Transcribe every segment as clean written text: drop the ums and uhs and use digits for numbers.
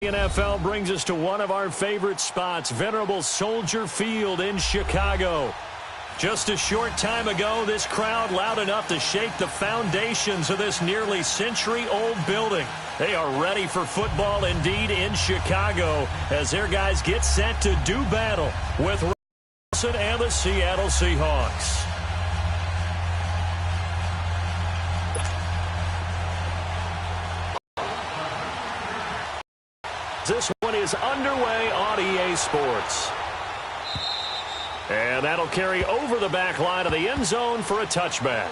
The NFL brings us to one of our favorite spots, venerable Soldier Field in Chicago. Just a short time ago, this crowd loud enough to shake the foundations of this nearly century-old building. They are ready for football indeed in Chicago as their guys get set to do battle with Wilson and the Seattle Seahawks. This one is underway on EA Sports. And that'll carry over the back line of the end zone for a touchback.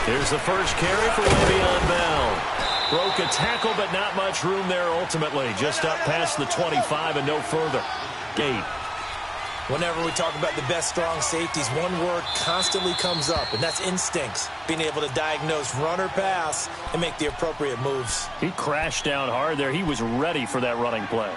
Here's the first carry for Le'Veon Bell. Broke a tackle, but not much room there ultimately. Just up past the 25 and no further. Gate. Whenever we talk about the best strong safeties, one word constantly comes up, and that's instincts. Being able to diagnose run or pass and make the appropriate moves. He crashed down hard there. He was ready for that running play.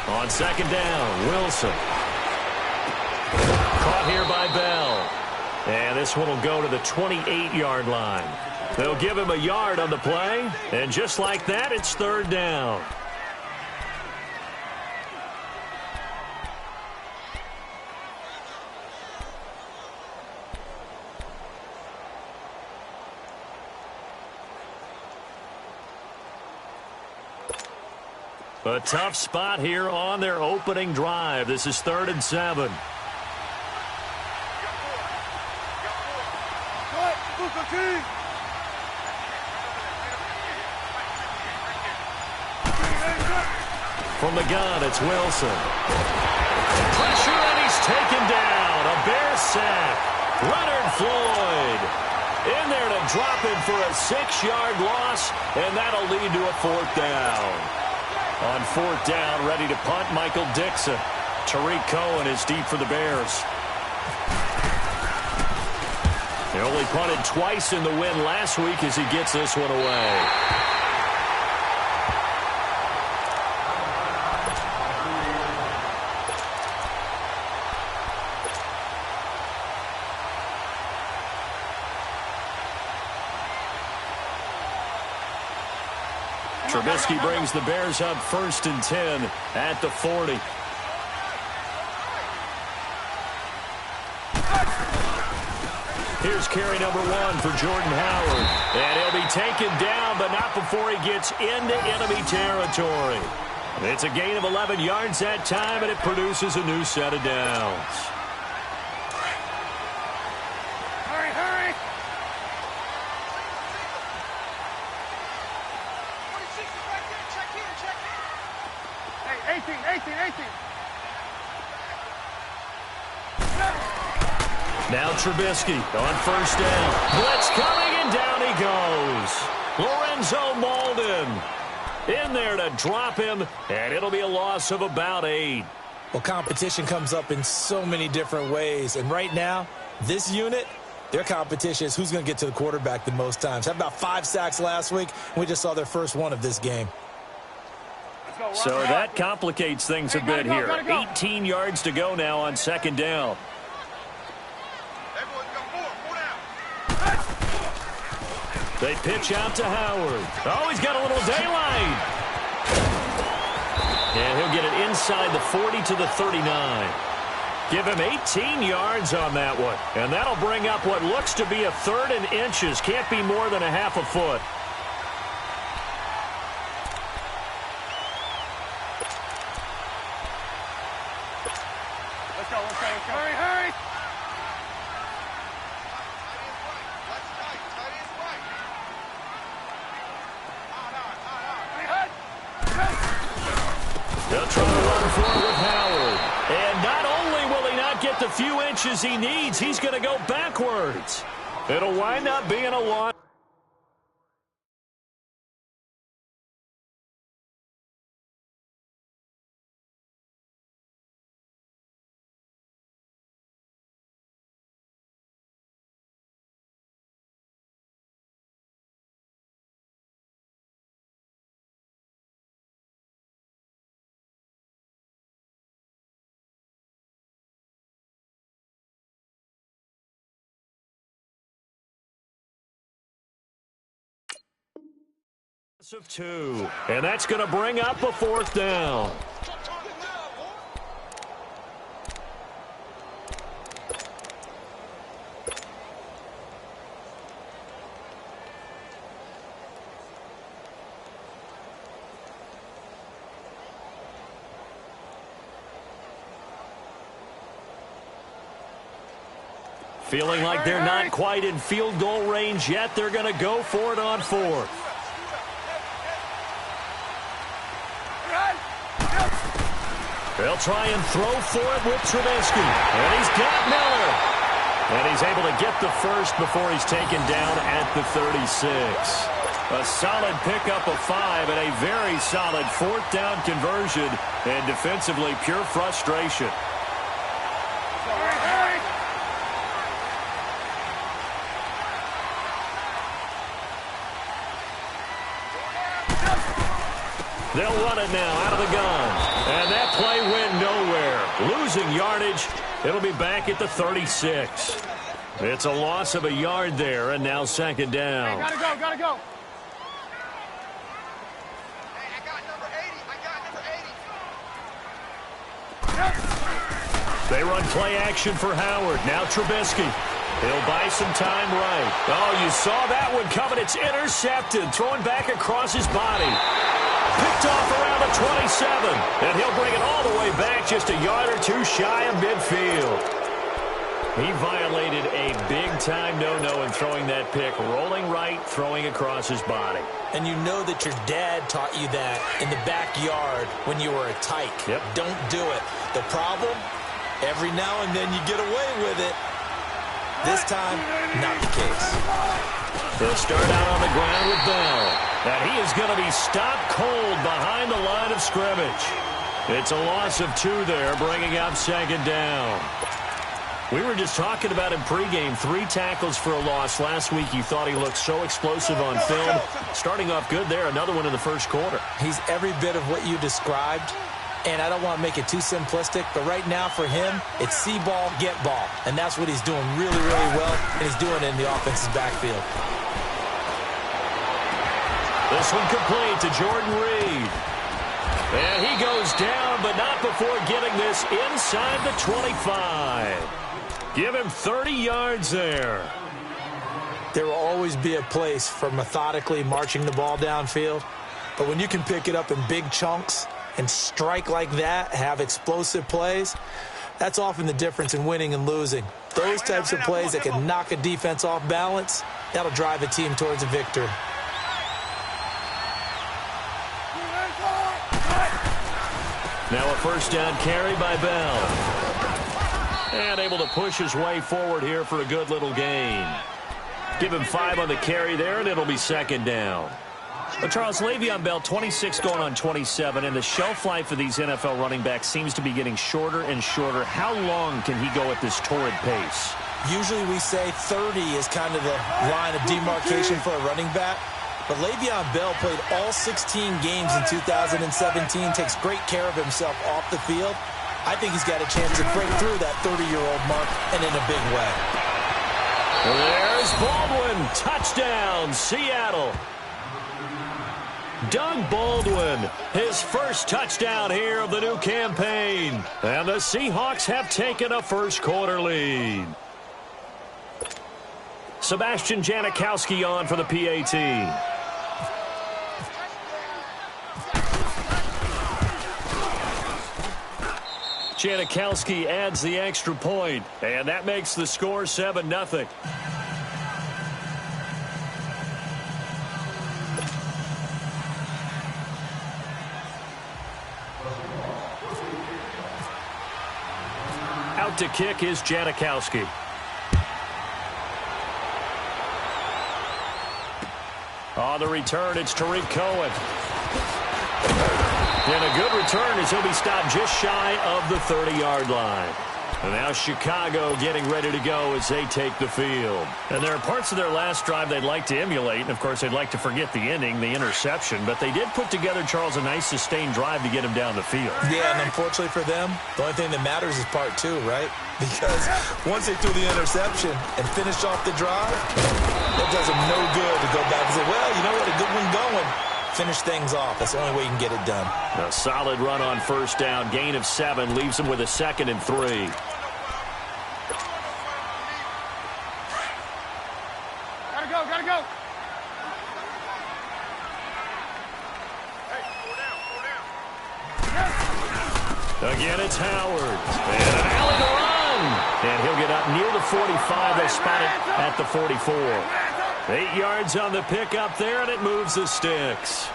On second down, Wilson. Caught here by Bell. And this one will go to the 28-yard line. They'll give him a yard on the play. And just like that, it's third down. A tough spot here on their opening drive. This is 3rd and 7. From the gun, it's Wilson. Pressure, and he's taken down. A Bear sack. Leonard Floyd in there to drop him for a 6-yard loss, and that'll lead to a 4th down. On 4th down, ready to punt, Michael Dixon. Tariq Cohen is deep for the Bears. They only punted twice in the win last week as he gets this one away. Trubisky brings the Bears up 1st and 10 at the 40. Here's carry number 1 for Jordan Howard. And he'll be taken down, but not before he gets into enemy territory. It's a gain of 11 yards that time, and it produces a new set of downs. Now Trubisky on 1st down. Blitz coming, and down he goes. Lorenzo Molden in there to drop him, and it'll be a loss of about 8. Well, competition comes up in so many different ways, and right now, this unit, their competition is who's going to get to the quarterback the most times. Had about 5 sacks last week, and we just saw their first one of this game. So that complicates things a bit here. 18 yards to go now on 2nd down. They pitch out to Howard. Oh, he's got a little daylight. And he'll get it inside the 40 to the 39. Give him 18 yards on that one. And that'll bring up what looks to be a 3rd and inches. Can't be more than a half a foot. Let's go. Hurry, hurry. They'll try to run for it with Howard. And not only will he not get the few inches he needs, he's going to go backwards. It'll wind up being a loss. Of 2, and that's going to bring up a 4th down. Feeling like they're not quite in field goal range yet, they're going to go for it on 4th. They'll try and throw for it with Trubisky. And he's got Miller. And he's able to get the first before he's taken down at the 36. A solid pickup of 5 and a very solid 4th down conversion. And defensively, pure frustration. They'll run it now out of the gun. And that play went nowhere. Losing yardage. It'll be back at the 36. It's a loss of a yard there, and now 2nd down. Hey, gotta go. Hey, I got number 80. They run play action for Howard. Now Trubisky. He'll buy some time right. Oh, you saw that one coming. It's intercepted. Throwing back across his body. Picked off around the 27. And he'll bring it all the way back just a yard or 2 shy of midfield. He violated a big-time no-no in throwing that pick. Rolling right, throwing across his body. And you know that your dad taught you that in the backyard when you were a tyke. Yep. Don't do it. The problem, every now and then you get away with it. This time, not the case. They'll start out on the ground with Bell. And he is going to be stopped cold behind the line of scrimmage. It's a loss of 2 there, bringing up 2nd down. We were just talking about him pregame. 3 tackles for a loss. Last week you thought he looked so explosive on film. Starting off good there. Another one in the first quarter. He's every bit of what you described. And I don't want to make it too simplistic, but right now for him, it's see ball, get ball. And that's what he's doing really, really well, and he's doing it in the offensive backfield. This one complete to Jordan Reed. And he goes down, but not before getting this inside the 25. Give him 30 yards there. There will always be a place for methodically marching the ball downfield, but when you can pick it up in big chunks and strike like that, have explosive plays, that's often the difference in winning and losing. Those types of plays that can knock a defense off balance, that'll drive a team towards a victory. Now a first down carry by Bell. And able to push his way forward here for a good little gain. Give him 5 on the carry there, and it'll be 2nd down. But Charles, Le'Veon Bell, 26 going on 27, and the shelf life of these NFL running backs seems to be getting shorter and shorter. How long can he go at this torrid pace? Usually we say 30 is kind of the line of demarcation for a running back. But Le'Veon Bell played all 16 games in 2017, takes great care of himself off the field. I think he's got a chance to break through that 30-year-old mark, and in a big way. There's Baldwin. Touchdown, Seattle. Doug Baldwin, his first touchdown here of the new campaign. And the Seahawks have taken a first-quarter lead. Sebastian Janikowski on for the PAT. Janikowski adds the extra point, and that makes the score 7-0. Out to kick is Janikowski. On the return, it's Tariq Cohen. And a good return as he'll be stopped just shy of the 30-yard line. And now Chicago getting ready to go as they take the field. And there are parts of their last drive they'd like to emulate. And, of course, they'd like to forget the ending, the interception. But they did put together, Charles, a nice sustained drive to get him down the field. Yeah, and unfortunately for them, the only thing that matters is part two, right? Because once they threw the interception and finished off the drive, that does them no good to go back and say, well, you know what, a good one going. Finish things off. That's the only way you can get it done. A solid run on first down. Gain of 7 leaves them with a 2nd and 3. Gotta go. Again, it's Howard. And an alley to run. And he'll get up near the 45. They'll spot it at the 44. 8 yards on the pickup there, and it moves the sticks.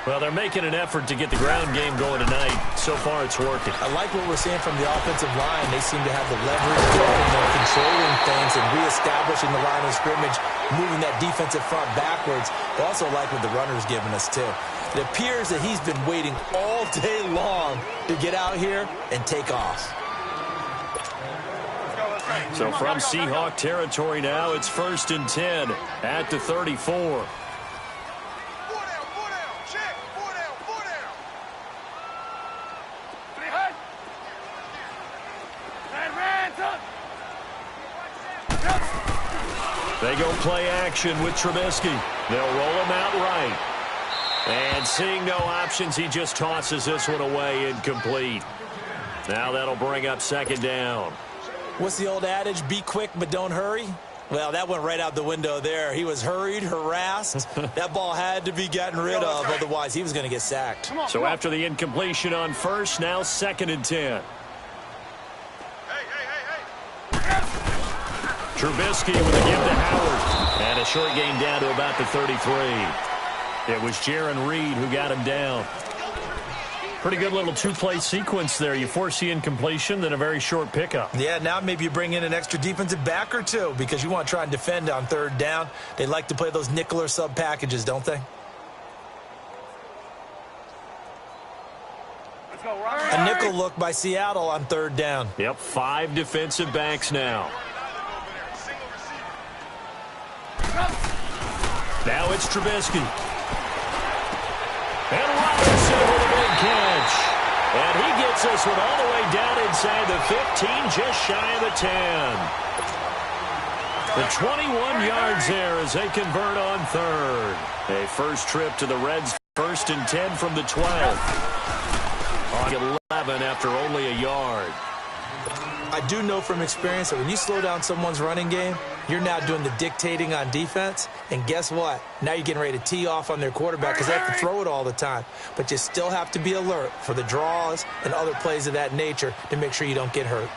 Well, they're making an effort to get the ground game going tonight. So far, it's working. I like what we're seeing from the offensive line. They seem to have the leverage going. They're controlling things and reestablishing the line of scrimmage, moving that defensive front backwards. I also like what the runner's giving us, too. It appears that he's been waiting all day long to get out here and take off. So from Seahawk territory now, it's 1st and 10 at the 34. They go play action with Trubisky. They'll roll him out right. And seeing no options, he just tosses this one away, incomplete. Now that'll bring up 2nd down. What's the old adage? Be quick, but don't hurry. Well, that went right out the window there. He was hurried, harassed. That ball had to be gotten rid of, otherwise he was going to get sacked. So after the incompletion on first, now 2nd and 10. Trubisky with a give to Howard. And a short gain down to about the 33. It was Jaron Reed who got him down. Pretty good little 2-play sequence there. You force the incompletion, then a very short pickup. Yeah, now maybe you bring in an extra defensive back or two because you want to try and defend on 3rd down. They like to play those nickel or sub packages, don't they? Let's go, Robert. A nickel look by Seattle on 3rd down. Yep, 5 defensive backs now. Now it's Trubisky. And Robinson with a big catch. And he gets this one all the way down inside the 15, just shy of the 10. The 21 yards there as they convert on 3rd. A first trip to the Reds, 1st and 10 from the 12. On 11 after only a yard. I do know from experience that when you slow down someone's running game, you're now doing the dictating on defense. And guess what? Now you're getting ready to tee off on their quarterback because they have to throw it all the time. But you still have to be alert for the draws and other plays of that nature to make sure you don't get hurt.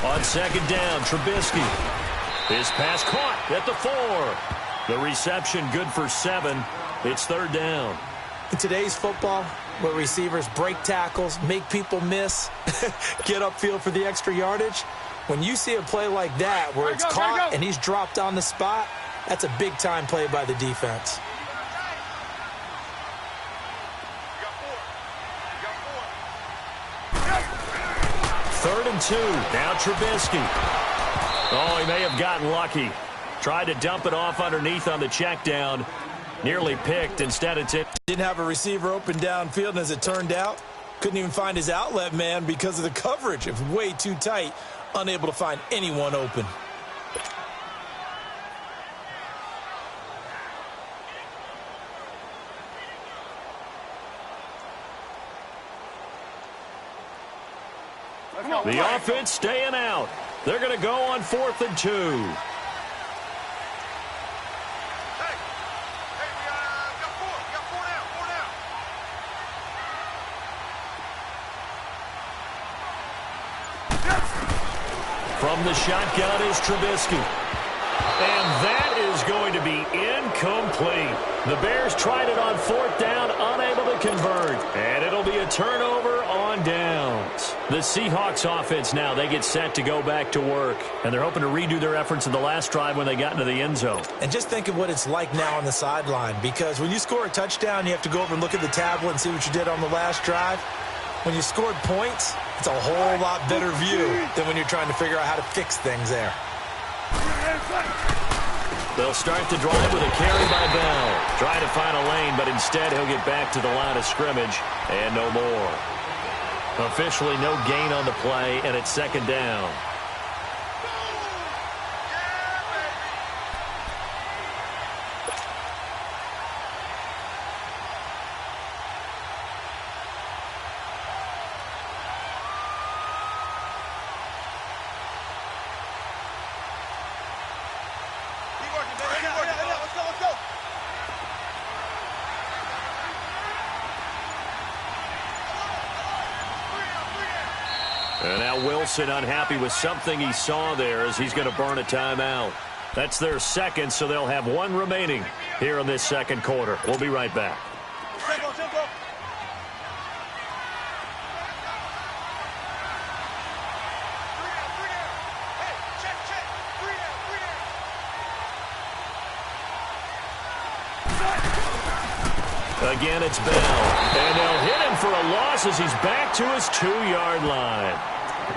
On 2nd down, Trubisky. His pass caught at the 4. The reception good for 7. It's 3rd down. In today's football, where receivers break tackles, make people miss, get upfield for the extra yardage, when you see a play like that where it's caught and he's dropped on the spot, that's a big-time play by the defense. Third and 2. Now Trubisky. Oh, he may have gotten lucky. Tried to dump it off underneath on the check down. Nearly picked. Instead, it's it. Didn't have a receiver open downfield, and as it turned out, couldn't even find his outlet man because of the coverage. It was way too tight. Unable to find anyone open. The offense staying out. They're going to go on 4th and 2. Hey, we got 4. We got 4 now. 4 now. From the shotgun is Trubisky. And that is going to be incomplete. The Bears tried it on 4th down, unable to convert. And it'll be a turnover on downs. The Seahawks offense now, they get set to go back to work. And they're hoping to redo their efforts in the last drive when they got into the end zone. And just think of what it's like now on the sideline. Because when you score a touchdown, you have to go over and look at the tablet and see what you did on the last drive. When you scored points, it's a whole lot better view than when you're trying to figure out how to fix things there. They'll start the drive with a carry by Bell. Trying to find a lane, but instead he'll get back to the line of scrimmage and no more. Officially no gain on the play, and it's 2nd down. And now Wilson unhappy with something he saw there as he's going to burn a timeout. That's their 2nd, so they'll have 1 remaining here in this 2nd quarter. We'll be right back. Again, it's Bell. And they'll hit him for a loss as he's back to his 2-yard line.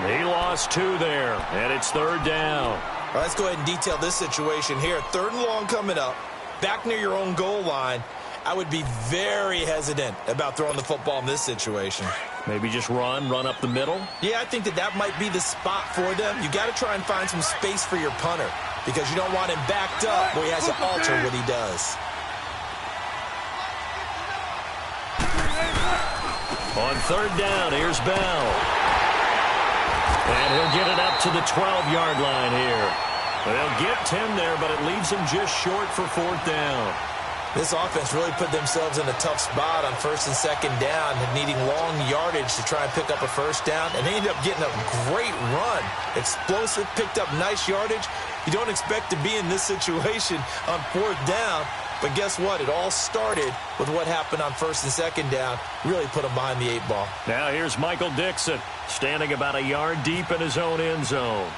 He lost 2 there, and it's 3rd down. All right, let's go ahead and detail this situation here. 3rd and long coming up, back near your own goal line. I would be very hesitant about throwing the football in this situation. Maybe just run up the middle? Yeah, I think that might be the spot for them. You got to try and find some space for your punter because you don't want him backed up where he has to alter what he does. On 3rd down, here's Bell. And he'll get it up to the 12-yard line here. They'll get 10 there, but it leaves him just short for 4th down. This offense really put themselves in a tough spot on 1st and 2nd down, needing long yardage to try and pick up a 1st down, and they ended up getting a great run. Explosive, picked up nice yardage. You don't expect to be in this situation on 4th down, but guess what? It all started with what happened on 1st and 2nd down. Really put him behind the 8 ball. Now here's Michael Dixon, standing about a yard deep in his own end zone.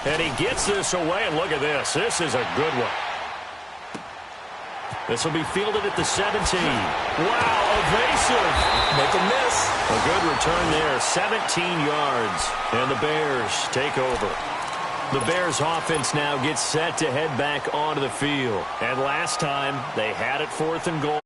And he gets this away, and look at this. This is a good one. This will be fielded at the 17. Wow, evasive. Make a miss. A good return there, 17 yards. And the Bears take over. The Bears offense now gets set to head back onto the field. And last time, they had it 4th and goal.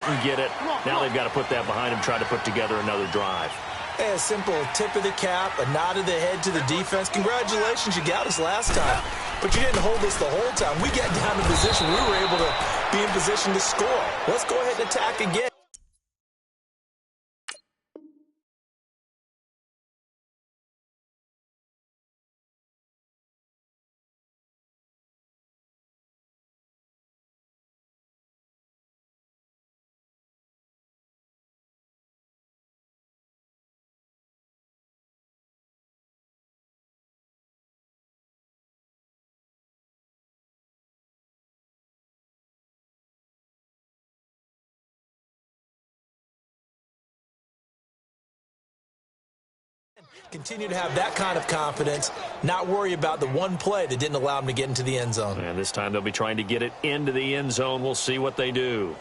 And get it. Now they've got to put that behind them, try to put together another drive. Hey, a simple tip of the cap, a nod of the head to the defense. Congratulations, you got us last time. But you didn't hold us the whole time. We got down in position. We were able to be in position to score. Let's go ahead and attack again. Continue to have that kind of confidence, not worry about the one play that didn't allow them to get into the end zone. And this time they'll be trying to get it into the end zone. We'll see what they do.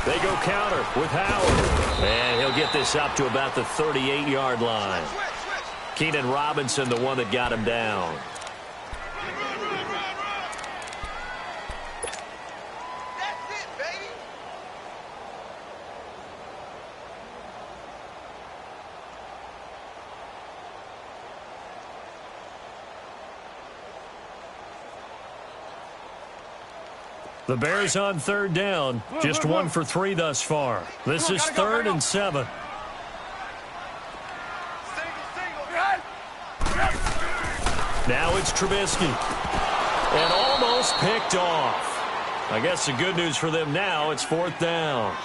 They go counter with Howard. And he'll get this up to about the 38-yard line. Keenan Robinson, the one that got him down. That's it, baby. The Bears on third down. Just 1 for 3 thus far. This is 3rd and 7. Now it's Trubisky. And almost picked off. I guess the good news for them now, it's 4th down.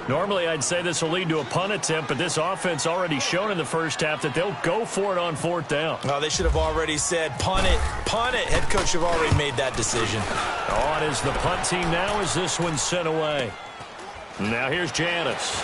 Normally, I'd say this will lead to a punt attempt, but this offense already shown in the first half that they'll go for it on 4th down. Oh, they should have already said, punt it, punt it. Head coach should have already made that decision. On is the punt team now as this one's sent away. Now here's Janice.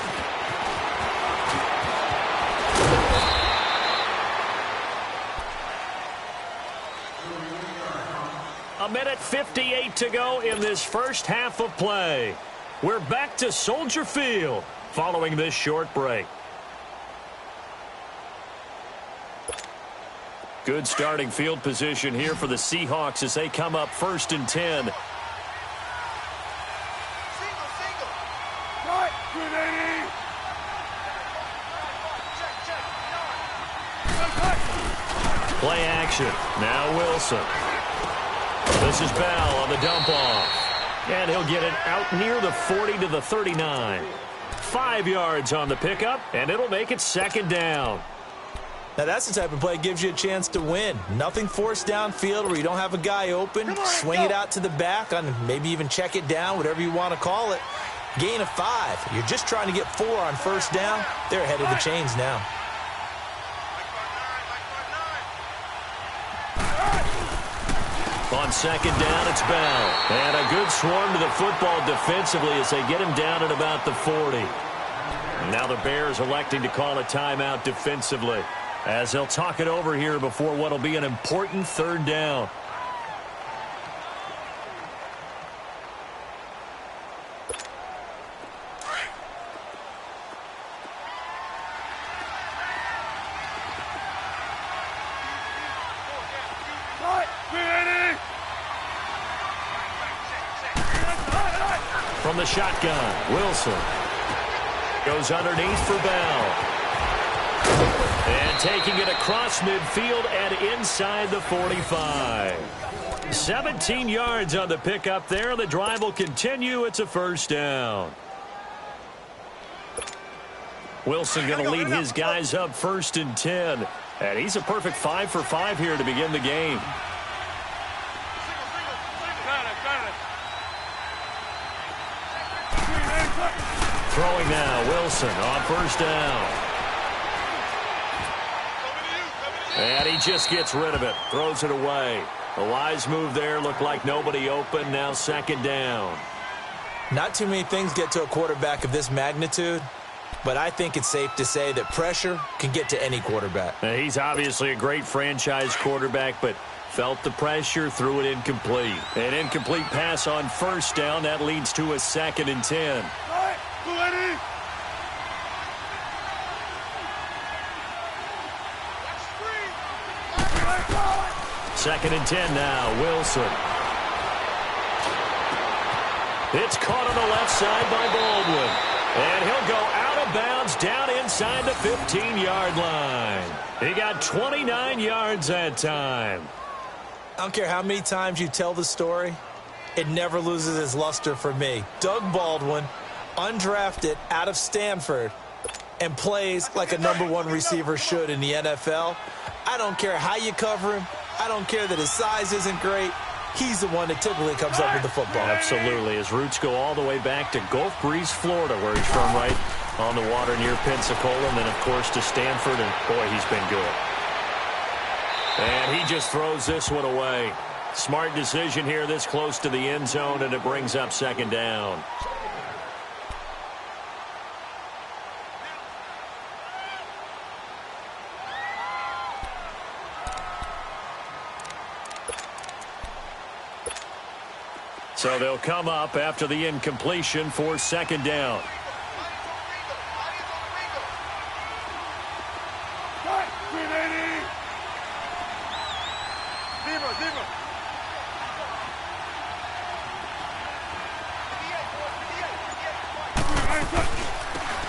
A minute 58 to go in this first half of play. We're back to Soldier Field following this short break. Good starting field position here for the Seahawks as they come up 1st and 10. Play action. Now Wilson. This is Bell on the dump off. And he'll get it out near the 40 to the 39. 5 yards on the pickup, and it'll make it 2nd down. Now, that's the type of play that gives you a chance to win. Nothing forced downfield where you don't have a guy open. Swing it out to the back, on maybe even check it down, whatever you want to call it. Gain of 5. You're just trying to get 4 on 1st down. They're ahead of the chains now. On 2nd down, it's Bell. And a good swarm to the football defensively as they get him down at about the 40. And now the Bears electing to call a timeout defensively as they'll talk it over here before what will be an important 3rd down. From the shotgun, Wilson goes underneath for Bell. And taking it across midfield and inside the 45. 17 yards on the pickup there. The drive will continue. It's a 1st down. Wilson going to lead his guys up 1st and 10. And he's a perfect 5 for 5 here to begin the game. Throwing now, Wilson on 1st down. And he just gets rid of it, throws it away. A wise move there, looked like nobody open, now 2nd down. Not too many things get to a quarterback of this magnitude, but I think it's safe to say that pressure can get to any quarterback. He's obviously a great franchise quarterback, but felt the pressure, threw it incomplete. An incomplete pass on 1st down, that leads to a 2nd and 10. 2nd and 10 now, Wilson. It's caught on the left side by Baldwin. And he'll go out of bounds down inside the 15-yard line. He got 29 yards that time. I don't care how many times you tell the story, it never loses its luster for me. Doug Baldwin, undrafted out of Stanford, and plays like a #1 receiver should in the NFL. I don't care how you cover him. I don't care that his size isn't great. He's the one that typically comes up with the football. Absolutely. His roots go all the way back to Gulf Breeze, Florida, where he's from, right on the water near Pensacola, and then, of course, to Stanford, and, boy, he's been good. And he just throws this one away. Smart decision here this close to the end zone, and it brings up 2nd down. So they'll come up after the incompletion for 2nd down.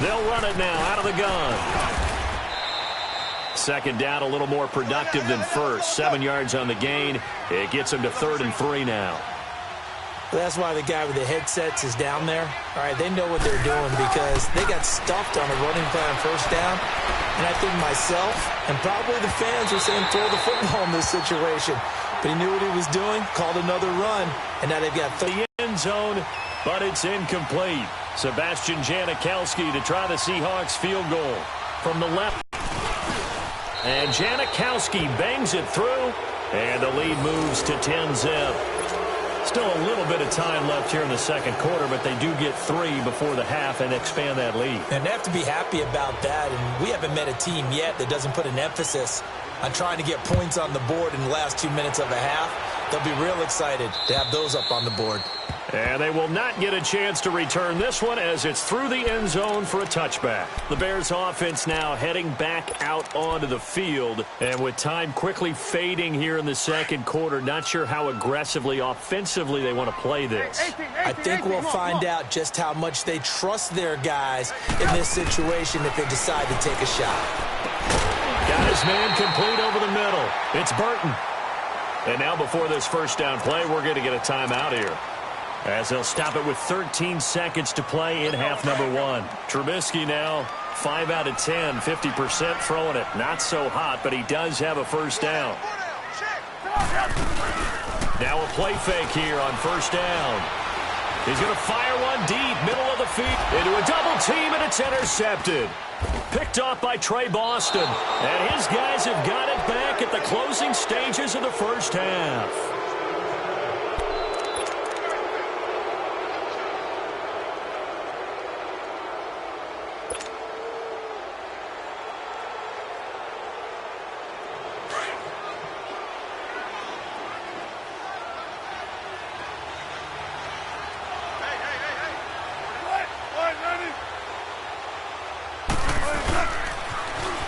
They'll run it now out of the gun. 2nd down, a little more productive than 1st. 7 yards on the gain. It gets them to 3rd and 3 now. That's why the guy with the headsets is down there. All right, they know what they're doing because they got stuffed on a running play on first down. And I think myself and probably the fans were saying throw the football in this situation. But he knew what he was doing, called another run, and now they've got the end zone, but it's incomplete. Sebastian Janikowski to try the Seahawks field goal from the left. And Janikowski bangs it through, and the lead moves to 10-zip. Still a little bit of time left here in the second quarter, but they do get 3 before the half and expand that lead. And they have to be happy about that, and we haven't met a team yet that doesn't put an emphasis on trying to get points on the board in the last 2 minutes of a half. They'll be real excited to have those up on the board. And they will not get a chance to return this one as it's through the end zone for a touchback. The Bears offense now heading back out onto the field. And with time quickly fading here in the second quarter, not sure how aggressively, offensively they want to play this. I think we'll find out just how much they trust their guys in this situation if they decide to take a shot. Got his man complete over the middle. It's Burton. And now before this first down play, we're going to get a timeout here, as they'll stop it with 13 seconds to play in half number 1. Trubisky now 5 out of 10, 50% throwing it. Not so hot, but he does have a first down. Now a play fake here on first down. He's going to fire one deep, middle of the field, into a double team, and it's intercepted. Picked off by Trey Boston. And his guys have got it back at the closing stages of the first half.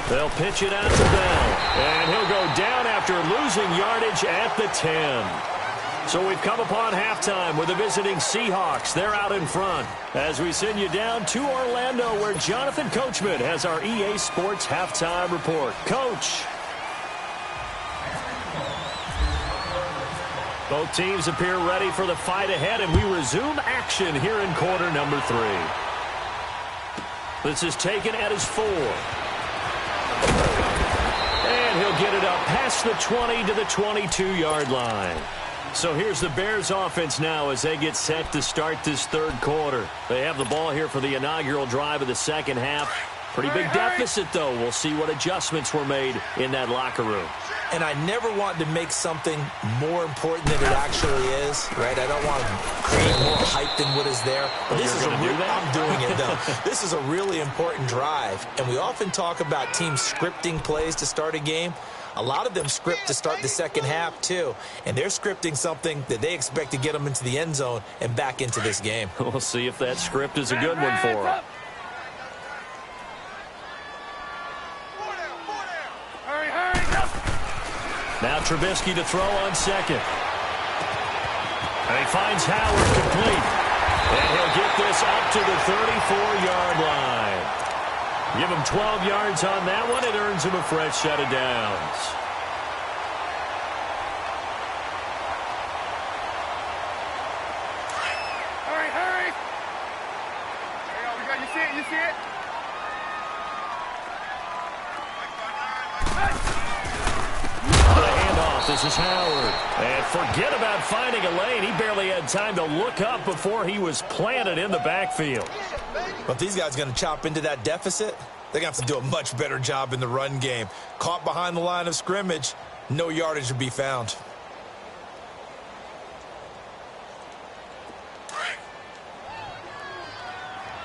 They'll pitch it out to Bell, and he'll go down after losing yardage at the 10. So we've come upon halftime with the visiting Seahawks. They're out in front as we send you down to Orlando, where Jonathan Coachman has our EA Sports halftime report. Coach. Both teams appear ready for the fight ahead, and we resume action here in quarter number 3. This is taken at his 4. And he'll get it up past the 20 to the 22-yard line. So here's the Bears offense now as they get set to start this third quarter. They have the ball here for the inaugural drive of the second half. Pretty big deficit, though. We'll see what adjustments were made in that locker room. And I never want to make something more important than it actually is, right? I don't want to create more hype than what is there. But this is I'm doing it, though. This is a really important drive. And we often talk about teams scripting plays to start a game. A lot of them script to start the second half, too. And they're scripting something that they expect to get them into the end zone and back into this game. We'll see if that script is a good one for them. Now Trubisky to throw on second. And he finds Howard complete. And he'll get this up to the 34-yard line. Give him 12 yards on that one. It earns him a fresh set of downs. Hurry, hurry. There you go. You see it? You see it? This is Howard. And forget about finding a lane. He barely had time to look up before he was planted in the backfield. But if these guys are going to chop into that deficit, they're going to have to do a much better job in the run game. Caught behind the line of scrimmage, no yardage to be found.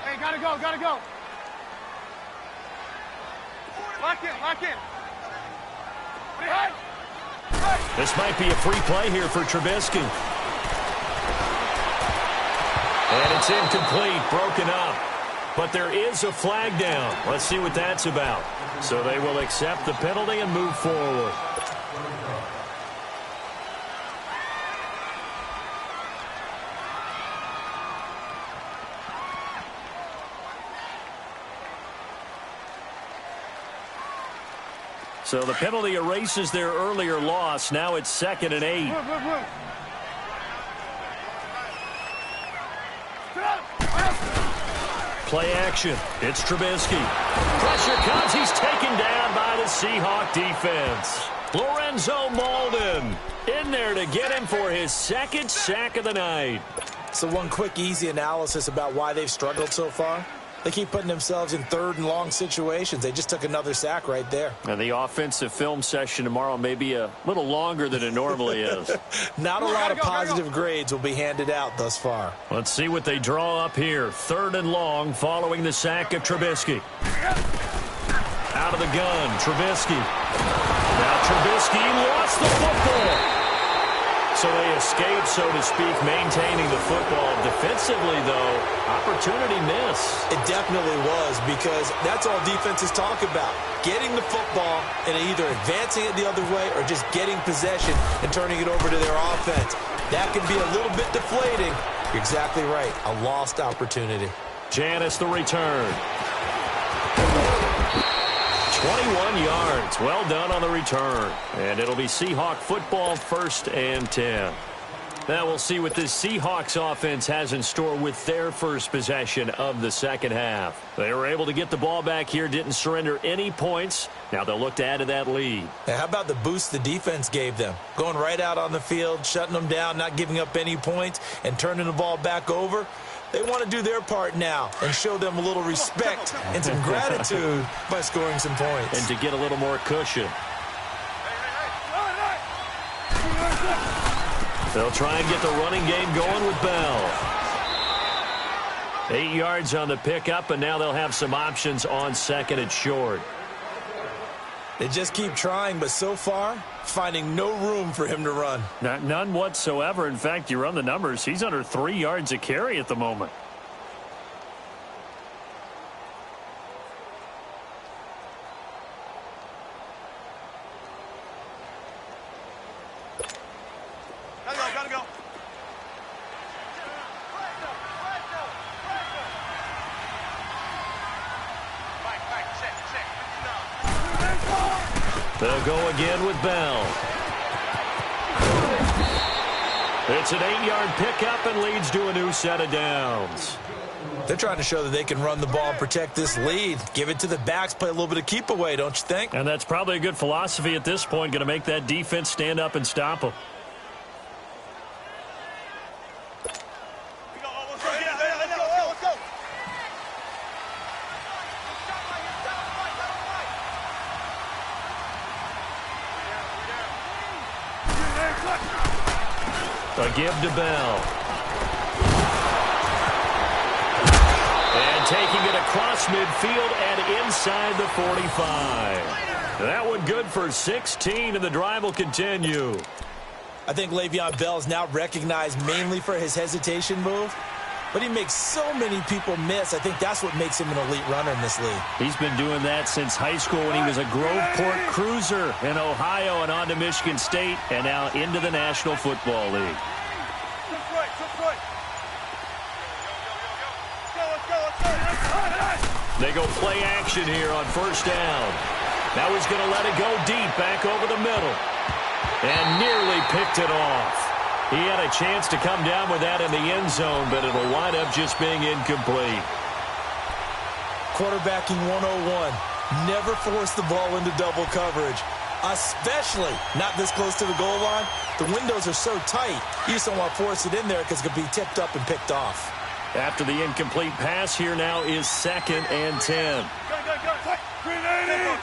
Hey, gotta go, gotta go. Lock in, lock in. Pretty high. This might be a free play here for Trubisky. And it's incomplete, broken up. But there is a flag down. Let's see what that's about. So they will accept the penalty and move forward. So the penalty erases their earlier loss. Now it's 2nd and 8. Move, move, move. play action. It's Trubisky. Pressure comes. He's taken down by the Seahawk defense. Lorenzo Molden in there to get him for his second sack of the night. So one quick, easy analysis about why they've struggled so far. They keep putting themselves in third and long situations. They just took another sack right there. And the offensive film session tomorrow may be a little longer than it normally is. Not a lot of positive grades will be handed out thus far. Let's see what they draw up here. Third and long following the sack of Trubisky. Out of the gun, Trubisky. Now Trubisky lost the football. So they escape, so to speak, maintaining the football. Defensively, though, opportunity miss. It definitely was, because that's all defenses talk about. Getting the football and either advancing it the other way or just getting possession and turning it over to their offense. That can be a little bit deflating. You're exactly right. A lost opportunity. Janis the return. 21 yards. Well done on the return. And it'll be Seahawk football, 1st and 10. Now we'll see what this Seahawks offense has in store with their first possession of the second half. They were able to get the ball back here, didn't surrender any points. Now they'll look to add to that lead. And how about the boost the defense gave them? Going right out on the field, shutting them down, not giving up any points, and turning the ball back over. They want to do their part now and show them a little respect and some gratitude by scoring some points. And to get a little more cushion. They'll try and get the running game going with Bell. 8 yards on the pickup, and now they'll have some options on 2nd and short. They just keep trying, but so far, finding no room for him to run. None whatsoever. In fact, you run the numbers. He's under 3 yards a carry at the moment. Gotta go. They'll go again with Bell. It's an 8-yard pickup and leads to a new set of downs. They're trying to show that they can run the ball and protect this lead. Give it to the backs, play a little bit of keep away, don't you think? And that's probably a good philosophy at this point, going to make that defense stand up and stop them. Let's go. A give to Bell. And taking it across midfield and inside the 45. That one good for 16, and the drive will continue. I think Le'Veon Bell is now recognized mainly for his hesitation move, but he makes so many people miss. I think that's what makes him an elite runner in this league. He's been doing that since high school when he was a Groveport Cruiser in Ohio and on to Michigan State and now into the National Football League. They go play action here on 1st down. Now he's going to let it go deep back over the middle. And nearly picked it off. He had a chance to come down with that in the end zone, but it'll wind up just being incomplete. Quarterbacking 101. Never force the ball into double coverage, especially not this close to the goal line. The windows are so tight, you just don't want to force it in there because it could be tipped up and picked off. After the incomplete pass, here now is 2nd and 10.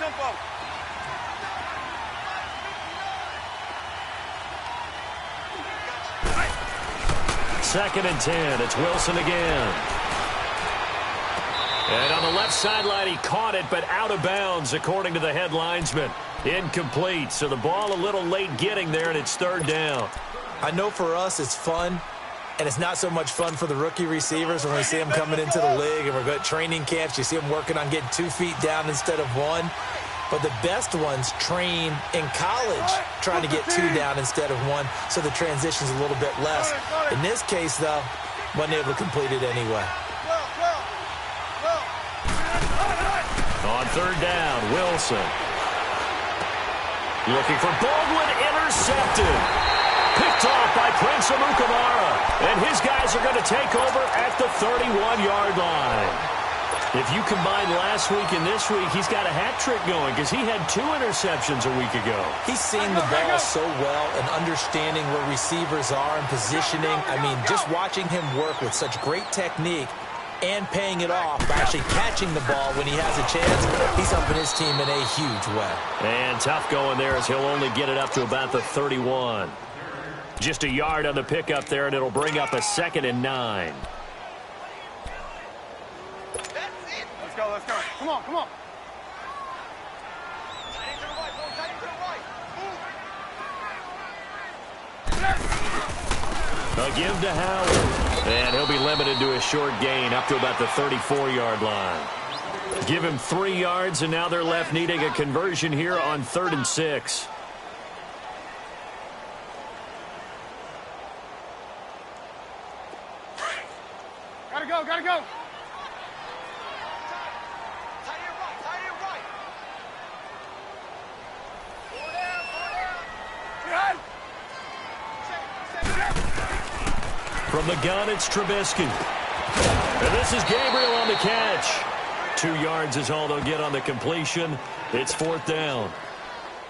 Tempo. 2nd and 10. It's Wilson again. And on the left sideline, he caught it, but out of bounds, according to the head linesman. Incomplete, so the ball a little late getting there, and it's 3rd down. I know for us it's fun, and it's not so much fun for the rookie receivers when we see them coming into the league and we're going to training camps. You see them working on getting 2 feet down instead of 1. But the best ones train in college trying to get 2 down instead of 1, so the transition's a little bit less. In this case, though, wasn't able to complete it anyway. On 3rd down, Wilson. Looking for Baldwin, intercepted. Picked off by Prince Amukamara. And his guys are going to take over at the 31-yard line. If you combine last week and this week, he's got a hat trick going because he had 2 interceptions a week ago. He's seeing the ball so well and understanding where receivers are and positioning. I mean, just watching him work with such great technique and paying it off by actually catching the ball when he has a chance, he's helping his team in a huge way. And tough going there as he'll only get it up to about the 31. Just a yard on the pickup there, and it'll bring up a 2nd and 9. Let's go, let's go. Come on, come on. A give to Howard. And he'll be limited to a short gain up to about the 34-yard line. Give him 3 yards, and now they're left needing a conversion here on 3rd and 6. Gotta go, gotta go. From the gun, it's Trubisky. And this is Gabriel on the catch. 2 yards is all they'll get on the completion. It's 4th down.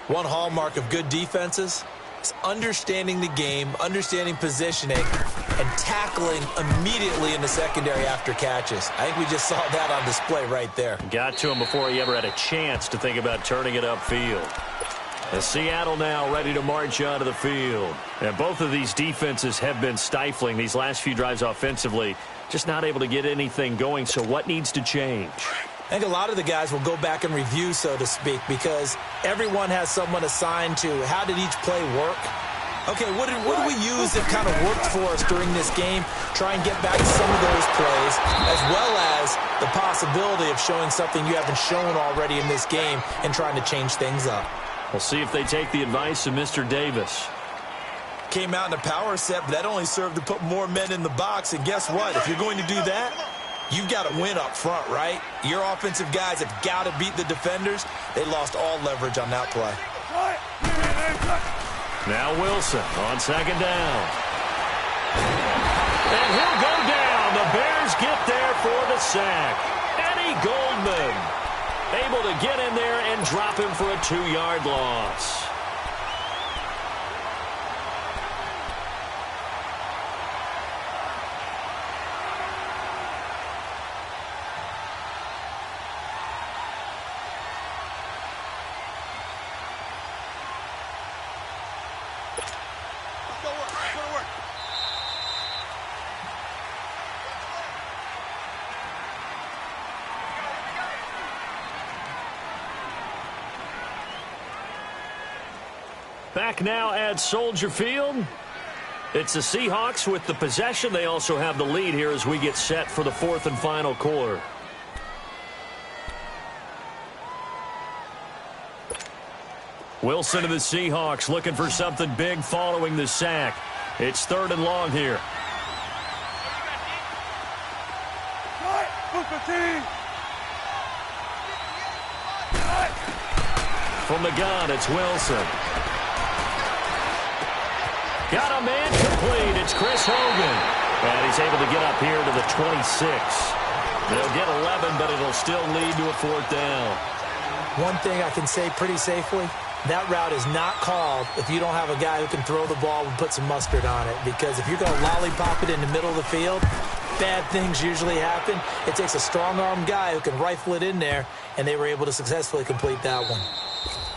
One hallmark of good defenses is understanding the game, understanding positioning, and tackling immediately in the secondary after catches. I think we just saw that on display right there. Got to him before he ever had a chance to think about turning it upfield. As Seattle now ready to march onto the field. And both of these defenses have been stifling these last few drives offensively. Just not able to get anything going, so what needs to change? I think a lot of the guys will go back and review, so to speak, because everyone has someone assigned to how did each play work. Okay, what did we use that kind of worked for us during this game? Try and get back to some of those plays, as well as the possibility of showing something you haven't shown already in this game and trying to change things up. We'll see if they take the advice of Mr. Davis. Came out in a power set, but that only served to put more men in the box. And guess what? If you're going to do that, you've got to win up front, right? Your offensive guys have got to beat the defenders. They lost all leverage on that play. Now Wilson on 2nd down. And he'll go down. The Bears get there for the sack. Eddie Goldman able to get in there and drop him for a 2-yard loss. Back now at Soldier Field. It's the Seahawks with the possession. They also have the lead here as we get set for the 4th and final quarter. Wilson to the Seahawks looking for something big following the sack. It's 3rd and long here. From the gun, it's Wilson. Got a man complete. It's Chris Hogan. And he's able to get up here to the 26. They'll get 11, but it'll still lead to a 4th down. One thing I can say pretty safely, that route is not called if you don't have a guy who can throw the ball and put some mustard on it. Because if you're going to lollipop it in the middle of the field, bad things usually happen. It takes a strong-arm guy who can rifle it in there, and they were able to successfully complete that one.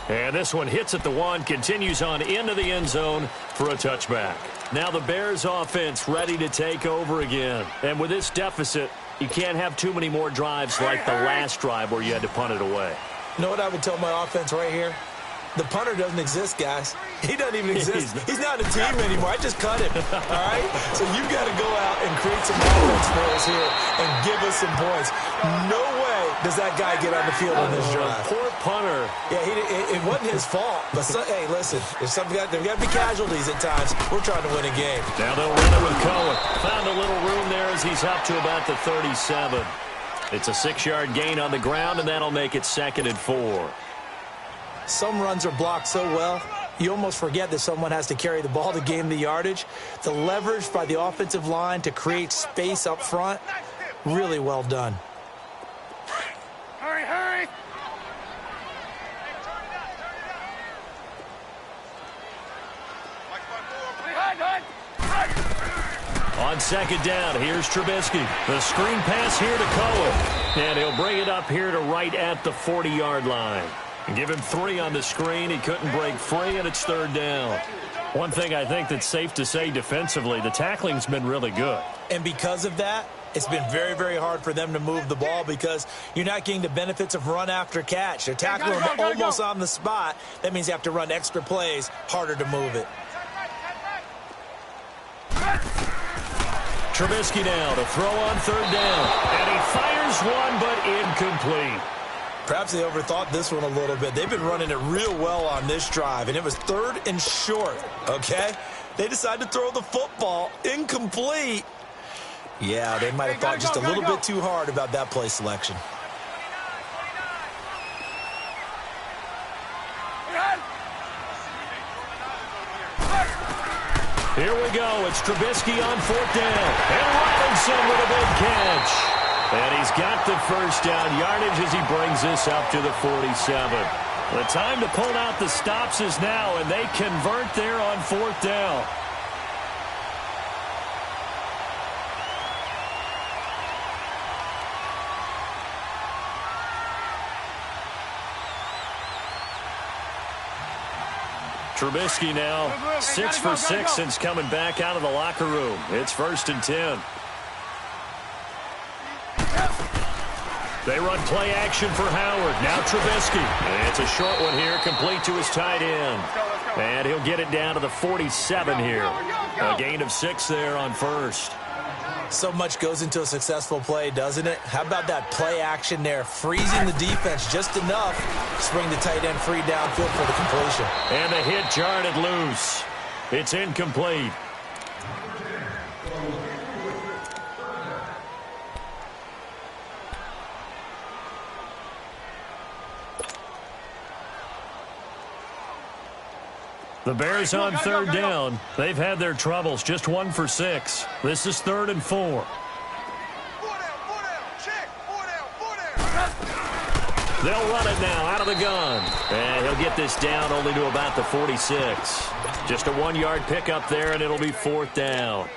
And this one hits at the 1, continues on into the end zone for a touchback. Now the Bears offense ready to take over again. And with this deficit, you can't have too many more drives like the last drive where you had to punt it away. You know what I would tell my offense right here? The punter doesn't exist, guys. He doesn't even exist. He's not a team anymore. I just cut him, all right? So you've got to go out and create some offense for us here and give us some points. No way does that guy get on the field on this drive. Poor punter. Yeah, it wasn't his fault. But, hey, listen, there's got to be casualties at times. We're trying to win a game. Now they'll run it with Cohen. Found a little room there as he's up to about the 37. It's a 6-yard gain on the ground, and that'll make it 2nd and 4. Some runs are blocked so well, you almost forget that someone has to carry the ball to gain the yardage. The leverage by the offensive line to create space up front, really well done. On second down, here's Trubisky. The screen pass here to Cohen. And he'll bring it up here to right at the 40-yard line. Give him 3 on the screen. He couldn't break free, and it's third down. One thing I think that's safe to say defensively, the tackling's been really good. And because of that, it's been very, very hard for them to move the ball because you're not getting the benefits of run after catch. They're tackling him almost on the spot. That means you have to run extra plays, harder to move it. Trubisky now to throw on third down. And he fires one, but incomplete. Perhaps they overthought this one a little bit. They've been running it real well on this drive, and it was third and short, okay? They decided to throw the football incomplete. Yeah, they might have thought just a little bit too hard about that play selection. Here we go. It's Trubisky on fourth down. And Robinson with a big catch. And he's got the first down yardage as he brings this up to the 47. The time to pull out the stops is now, and they convert there on fourth down. Trubisky now 6 for 6 since coming back out of the locker room. It's 1st and 10. They run play action for Howard. Now Trubisky. And it's a short one here, complete to his tight end. And he'll get it down to the 47 here. A gain of 6 there on first. So much goes into a successful play, doesn't it? How about that play action there, freezing the defense just enough to spring the tight end free downfield for the completion. And the hit jarred it loose. It's incomplete. The Bears on third down. They've had their troubles. Just 1 for 6. This is 3rd and 4. They'll run it now out of the gun. And he'll get this down only to about the 46. Just a 1-yard pickup there, and it'll be 4th down.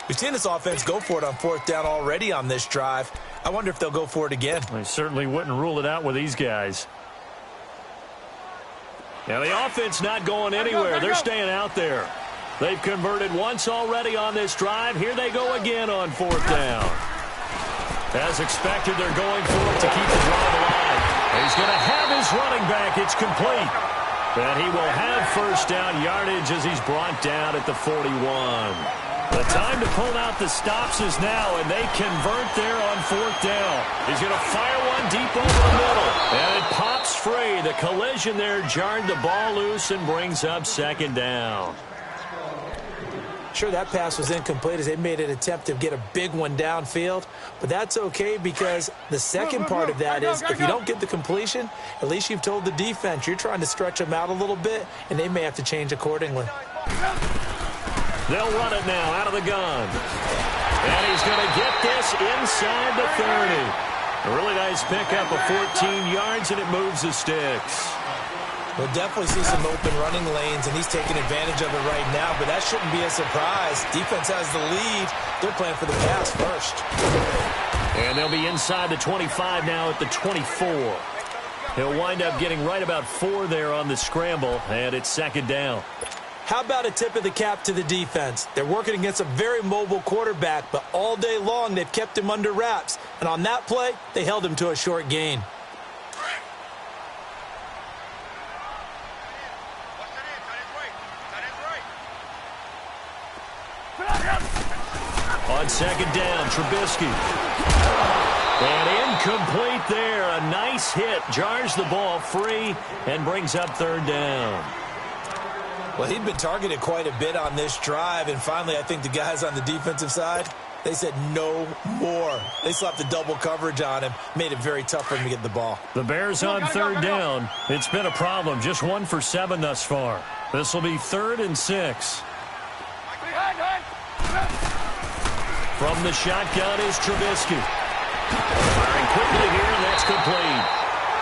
We've seen this offense go for it on 4th down already on this drive. I wonder if they'll go for it again. I certainly wouldn't rule it out with these guys. Now, the offense not going anywhere. They're staying out there. They've converted once already on this drive. Here they go again on 4th down. As expected, they're going for it to keep the drive alive. He's going to have his running back. It's complete. And he will have first down yardage as he's brought down at the 41. The time to pull out the stops is now, and they convert there on 4th down. He's going to fire one deep over the middle, and it pops free. The collision there jarred the ball loose and brings up 2nd down. Sure, that pass was incomplete as they made an attempt to get a big one downfield, but that's okay because the second part of that is if you don't get the completion, at least you've told the defense you're trying to stretch them out a little bit, and they may have to change accordingly. They'll run it now out of the gun. And he's going to get this inside the 30. A really nice pickup of 14 yards, and it moves the sticks. We'll definitely see some open running lanes, and he's taking advantage of it right now, but that shouldn't be a surprise. Defense has the lead. They're playing for the pass first. And they'll be inside the 25 now at the 24. He'll wind up getting right about 4 there on the scramble, and it's 2nd down. How about a tip of the cap to the defense? They're working against a very mobile quarterback, but all day long they've kept him under wraps. And on that play, they held him to a short gain. On 2nd down, Trubisky. And incomplete there. A nice hit. Jars the ball free and brings up 3rd down. Well, he'd been targeted quite a bit on this drive, and finally I think the guys on the defensive side, they said no more. They slapped the double coverage on him, made it very tough for him to get the ball. The Bears on 3rd down. It's been a problem. Just 1 for 7 thus far. This will be 3rd and 6. From the shotgun is Trubisky. Firing quickly here, and that's complete.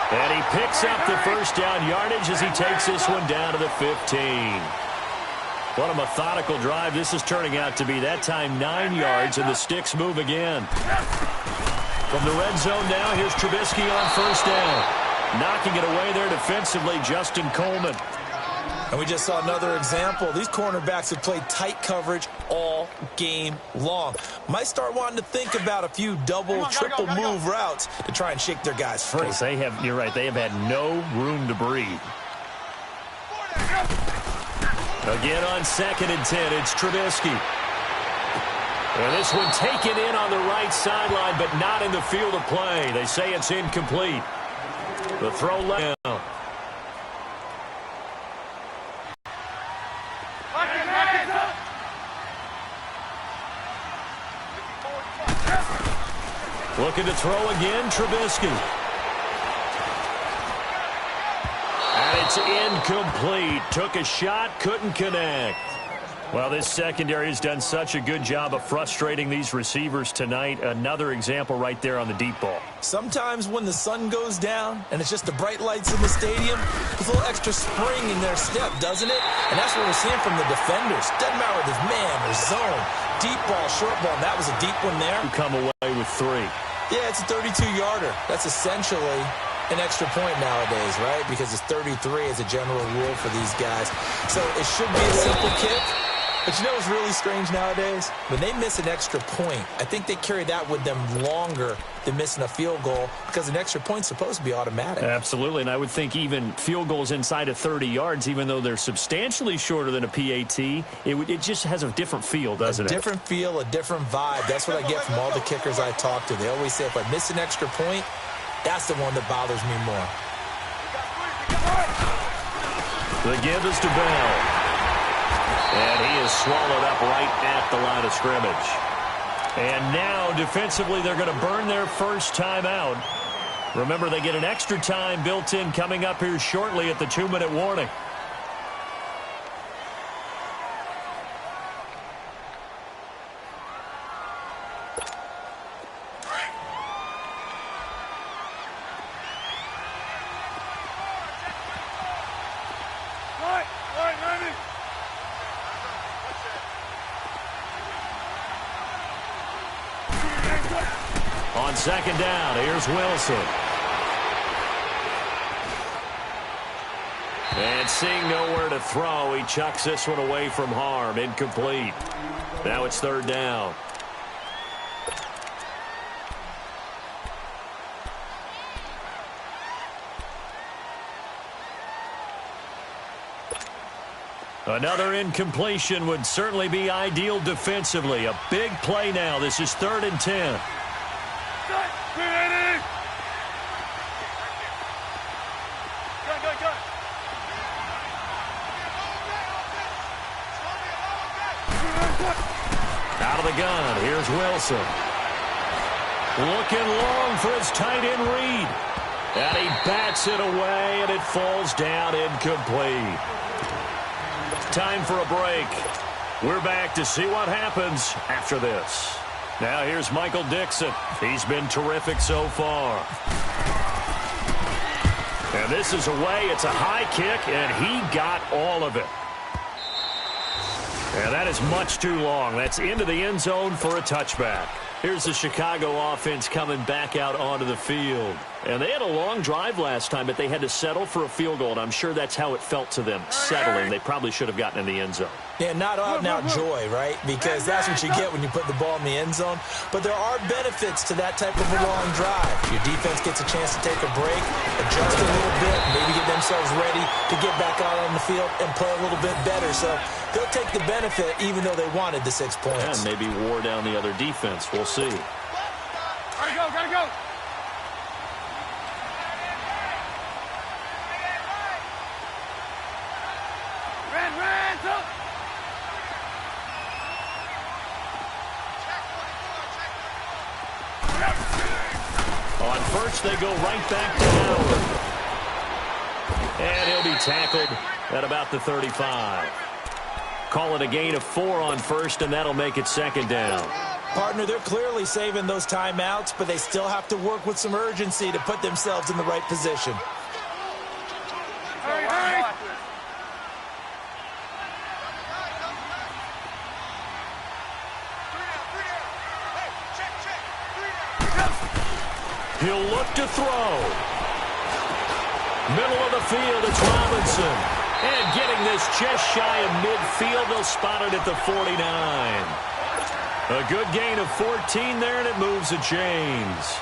And he picks up the first down yardage as he takes this one down to the 15. What a methodical drive this is turning out to be. That time 9 yards, and the sticks move again. From the red zone now, here's Trubisky on first down. Knocking it away there defensively, Justin Coleman. And we just saw another example. These cornerbacks have played tight coverage all game long. Might start wanting to think about a few double, triple move routes to try and shake their guys free. You're right, they have had no room to breathe. Again on 2nd and 10, it's Trubisky. And this one taken in on the right sideline, but not in the field of play. They say it's incomplete. The throw left. Looking to throw again, Trubisky. And it's incomplete. Took a shot, couldn't connect. Well, this secondary has done such a good job of frustrating these receivers tonight. Another example right there on the deep ball. Sometimes when the sun goes down and it's just the bright lights in the stadium, there's a little extra spring in their step, doesn't it? And that's what we're seeing from the defenders. Doesn't matter whether it's man or zone. Deep ball, short ball, and that was a deep one there. You come away with 3. Yeah, it's a 32-yarder. That's essentially an extra point nowadays, right? Because it's 33 as a general rule for these guys. So it should be a simple kick. But you know what's really strange nowadays? When they miss an extra point, I think they carry that with them longer than missing a field goal because an extra point's supposed to be automatic. Absolutely, and I would think even field goals inside of 30 yards, even though they're substantially shorter than a PAT, it just has a different feel, doesn't it? A different feel, a different vibe. That's what I get from all the kickers I talk to. They always say if I miss an extra point, that's the one that bothers me more. The give is to Bell. And he is swallowed up right at the line of scrimmage. And now, defensively, they're going to burn their first timeout. Remember, they get an extra time built in coming up here shortly at the 2-minute warning. On 2nd down, here's Wilson. And seeing nowhere to throw, he chucks this one away from harm. Incomplete. Now it's 3rd down. Another incompletion would certainly be ideal defensively. A big play now. This is 3rd and 10. Out of the gun, here's Wilson. Looking long for his tight end read. And he bats it away, and it falls down incomplete. Time for a break. We're back to see what happens after this. Now here's Michael Dixon. He's been terrific so far. And this is away. It's a high kick, and he got all of it. And that is much too long. That's into the end zone for a touchback. Here's the Chicago offense coming back out onto the field. And they had a long drive last time, but they had to settle for a field goal, and I'm sure that's how it felt to them, settling. They probably should have gotten in the end zone. Yeah, not out-and-out joy, right? Because that's what you get when you put the ball in the end zone. But there are benefits to that type of a long drive. Your defense gets a chance to take a break, adjust a little bit, maybe get themselves ready to get back out on the field and play a little bit better. So they'll take the benefit even though they wanted the 6 points. And maybe wore down the other defense. We'll see. Gotta go, gotta go. On first, they go right back to Howard. And he'll be tackled at about the 35. Call it a gain of 4 on first, and that'll make it 2nd down. Partner, they're clearly saving those timeouts, but they still have to work with some urgency to put themselves in the right position. Hurry, hurry. He'll look to throw. Middle of the field, it's Robinson. And getting this just shy of midfield, they'll spot it at the 49. A good gain of 14 there, and it moves the chains.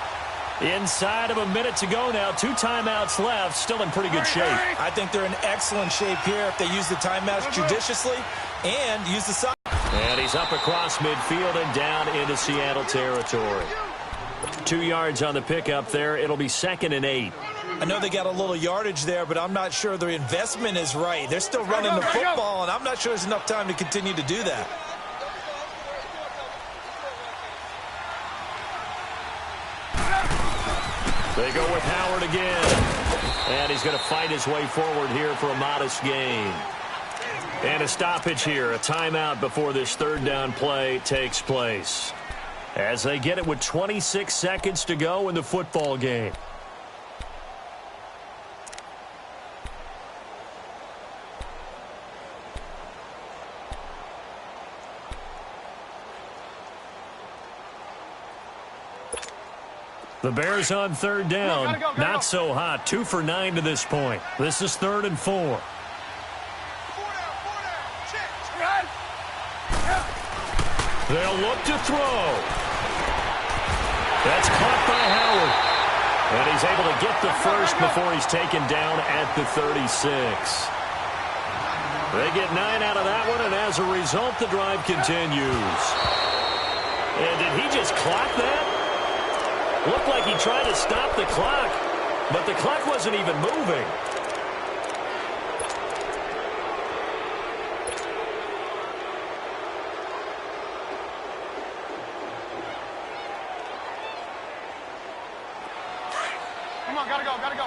Inside of a minute to go now. 2 timeouts left. Still in pretty good shape. I think they're in excellent shape here if they use the timeouts judiciously and use the side. And he's up across midfield and down into Seattle territory. 2 yards on the pickup there. It'll be 2nd and 8. I know they got a little yardage there, but I'm not sure the investment is right. They're still running the football, and I'm not sure there's enough time to continue to do that. They go with Howard again. And he's going to fight his way forward here for a modest gain. And a stoppage here, a timeout before this 3rd down play takes place. As they get it with 26 seconds to go in the football game. The Bears on 3rd down. Not so hot. 2 for 9 to this point. This is 3rd and 4. They'll look to throw. That's caught by Howard. And he's able to get the first before he's taken down at the 36. They get 9 out of that one, and as a result, the drive continues. And did he just clock that? Looked like he tried to stop the clock, but the clock wasn't even moving. Come on, gotta go, gotta go.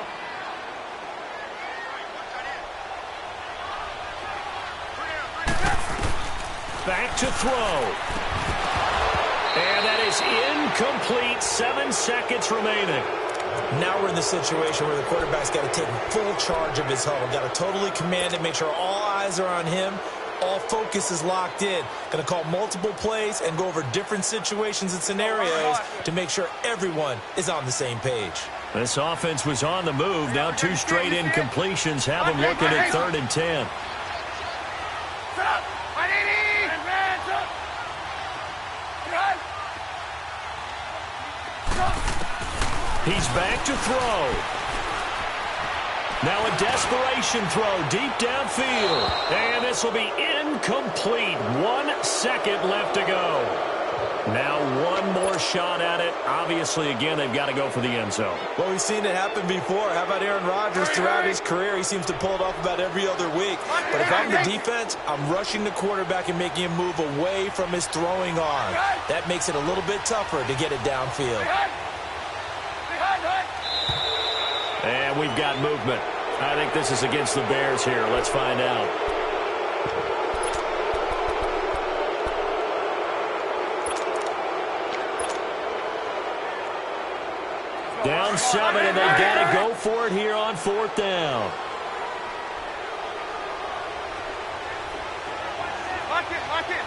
Back to throw. And that is incomplete. 7 seconds remaining. Now we're in the situation where the quarterback's got to take full charge of his huddle. Got to totally command it, make sure all eyes are on him. All focus is locked in. Going to call multiple plays and go over different situations and scenarios to make sure everyone is on the same page. This offense was on the move. Now 2 straight incompletions have them looking at 3rd and 10. He's back to throw. Now a desperation throw deep downfield. And this will be incomplete. 1 second left to go. Now one more shot at it. Obviously, again, they've got to go for the end zone. Well, we've seen it happen before. How about Aaron Rodgers throughout his career? He seems to pull it off about every other week. But if I'm the defense, I'm rushing the quarterback and making him move away from his throwing arm. That makes it a little bit tougher to get it downfield. And we've got movement. I think this is against the Bears here. Let's find out. Down 7, and they've got to go for it here on 4th down. Lock it, lock it.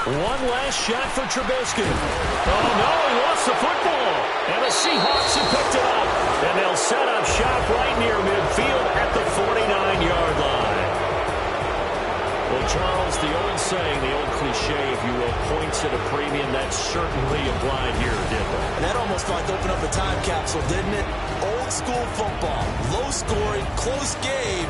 One last shot for Trubisky. Oh, no, he lost the football. And the Seahawks have picked it up. And they'll set up shop right near midfield at the 49-yard line. Well, Charles, the old saying, the old cliche, if you will, points at a premium, that certainly applied here, didn't it? And that almost like opened up a time capsule, didn't it? Old school football, low scoring, close game.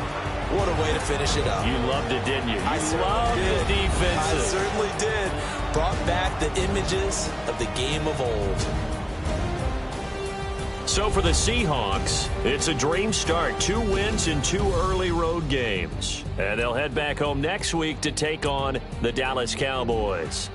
What a way to finish it up. You loved it, didn't you? I You loved the defensive. I certainly did. Brought back the images of the game of old. So for the Seahawks, it's a dream start. 2 wins in 2 early road games. And they'll head back home next week to take on the Dallas Cowboys.